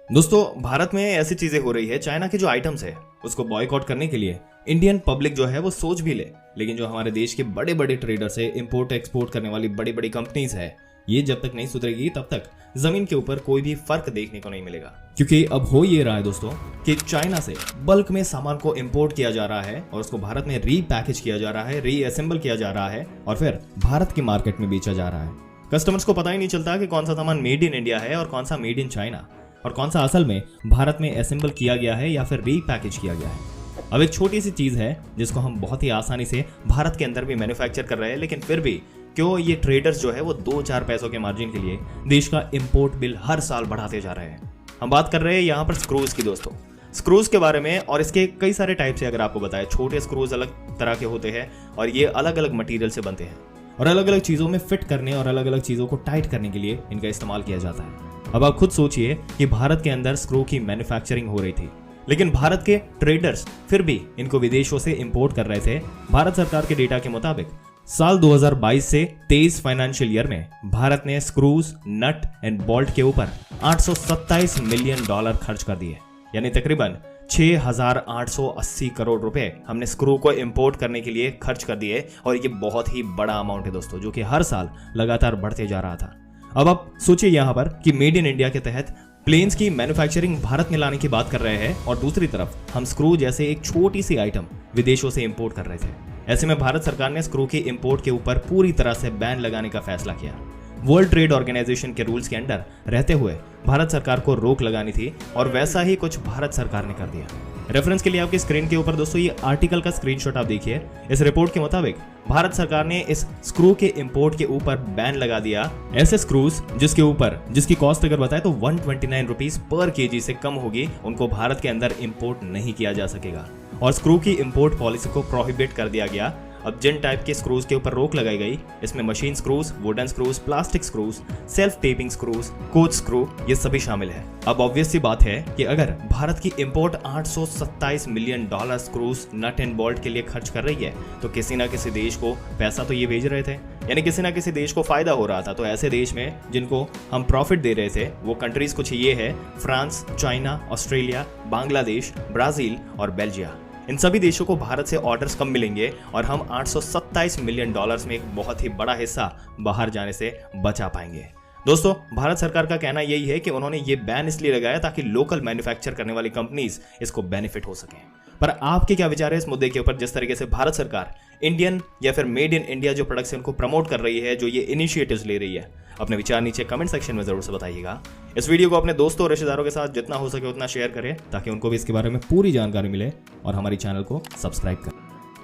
दोस्तों, भारत में ऐसी चीजें हो रही है, चाइना के जो आइटम्स है उसको बॉयकॉट करने के लिए इंडियन पब्लिक जो है वो सोच भी ले, लेकिन जो हमारे देश के बड़े बड़े ट्रेडर्स है, इंपोर्ट एक्सपोर्ट करने वाली बड़ी बड़ी कंपनीज है, ये जब तक नहीं सुधरेगी तब तक जमीन के ऊपर कोई भी फर्क देखने को नहीं मिलेगा। क्योंकि अब हो ये रहा है दोस्तों कि चाइना से बल्क में सामान को इंपोर्ट किया जा रहा है और उसको भारत में रीपैकेज किया जा रहा है, रीअसेंबल किया जा रहा है और फिर भारत की मार्केट में बेचा जा रहा है। कस्टमर्स को पता ही नहीं चलता कि कौन सा सामान मेड इन इंडिया है और कौन सा मेड इन चाइना, और कौन सा असल में भारत में असेंबल किया गया है या फिर रीपैकेज किया गया है। अब एक छोटी सी चीज है जिसको हम बहुत ही आसानी से भारत के अंदर भी मैन्युफैक्चर कर रहे हैं, लेकिन फिर भी क्यों ये ट्रेडर्स जो है वो 2-4 पैसों के मार्जिन के लिए देश का इंपोर्ट बिल हर साल बढ़ाते जा रहे हैं। हम बात कर रहे हैं यहाँ पर स्क्रूज की दोस्तों, स्क्रूज के बारे में, और इसके कई सारे टाइप से अगर आपको बताएं। छोटे स्क्रूज अलग तरह के होते हैं और ये अलग अलग मटेरियल से बनते हैं और अलग अलग चीजों में फिट करने और अलग अलग चीजों को टाइट करने के लिए इनका इस्तेमाल किया जाता है। अब आप खुद सोचिए कि भारत के अंदर स्क्रू की मैन्युफैक्चरिंग हो रही थी, लेकिन भारत के ट्रेडर्स फिर भी इनको विदेशों से इंपोर्ट कर रहे थे। भारत सरकार के डेटा के मुताबिक साल 2022 से 23 फाइनेंशियल ईयर में भारत ने स्क्रूज, नट एंड बोल्ट के ऊपर $827 मिलियन खर्च कर दिए, यानी तकरीबन 6,880 करोड़ रुपए हमने स्क्रू को इंपोर्ट करने के लिए खर्च कर दिए। और ये बहुत ही बड़ा अमाउंट है दोस्तों, जो कि हर साल लगातार बढ़ते जा रहा था। अब आप सोचिए यहाँ पर कि मेड इन इंडिया के तहत प्लेन्स की मैन्युफैक्चरिंग भारत में लाने की बात कर रहे हैं और दूसरी तरफ हम स्क्रू जैसे एक छोटी सी आइटम विदेशों से इंपोर्ट कर रहे थे। ऐसे में भारत सरकार ने स्क्रू के इंपोर्ट के ऊपर पूरी तरह से बैन लगाने का फैसला किया। वर्ल्ड ट्रेड ऑर्गेनाइजेशन के रूल्स के अंडर रहते हुए भारत सरकार को रोक लगानी थी और वैसा ही कुछ भारत सरकार ने कर दिया। रेफरेंस के लिए आपकी स्क्रीन के ऊपर दोस्तों ये आर्टिकल का स्क्रीनशॉट आप देखिए। इस रिपोर्ट के मुताबिक भारत सरकार ने इस स्क्रू के इंपोर्ट के ऊपर बैन लगा दिया। ऐसे स्क्रूज जिसकी कॉस्ट अगर बताए तो 129 रुपीज पर केजी से कम होगी, उनको भारत के अंदर इंपोर्ट नहीं किया जा सकेगा और स्क्रू की इंपोर्ट पॉलिसी को प्रोहिबिट कर दिया गया। अब जिन टाइप के स्क्रूज के ऊपर रोक लगाई गई, इसमें machine screws, wooden screws, plastic screws, self tapping screws, coach screw, ये सभी शामिल है। अब ऑब्वियस सी बात है कि अगर भारत की import $827 million screws, nut and bolt के लिए खर्च कर रही है, तो किसी ना किसी देश को पैसा तो ये भेज रहे थे, यानी किसी ना किसी देश को फायदा हो रहा था। तो ऐसे देश में जिनको हम प्रॉफिट दे रहे थे वो कंट्रीज कुछ ये है: France, China, Australia, Bangladesh, Brazil और बेल्जियम। इन सभी देशों को भारत से ऑर्डर्स कम मिलेंगे और हम $827 मिलियन में एक बहुत ही बड़ा हिस्सा बाहर जाने से बचा पाएंगे। दोस्तों, भारत सरकार का कहना यही है कि उन्होंने ये बैन इसलिए लगाया ताकि लोकल मैन्युफैक्चर करने वाली कंपनीज इसको बेनिफिट हो सके। पर आपके क्या विचार है इस मुद्दे के ऊपर, जिस तरीके से भारत सरकार इंडियन या फिर मेड इन इंडिया जो प्रोडक्ट्स हैं उनको प्रमोट कर रही है, जो ये इनिशिएटिव्स ले रही है? अपने विचार नीचे कमेंट सेक्शन में जरूर से बताइएगा। इस वीडियो को अपने दोस्तों और रिश्तेदारों के साथ जितना हो सके उतना शेयर करें ताकि उनको भी इसके बारे में पूरी जानकारी मिले और हमारी चैनल को सब्सक्राइब करें।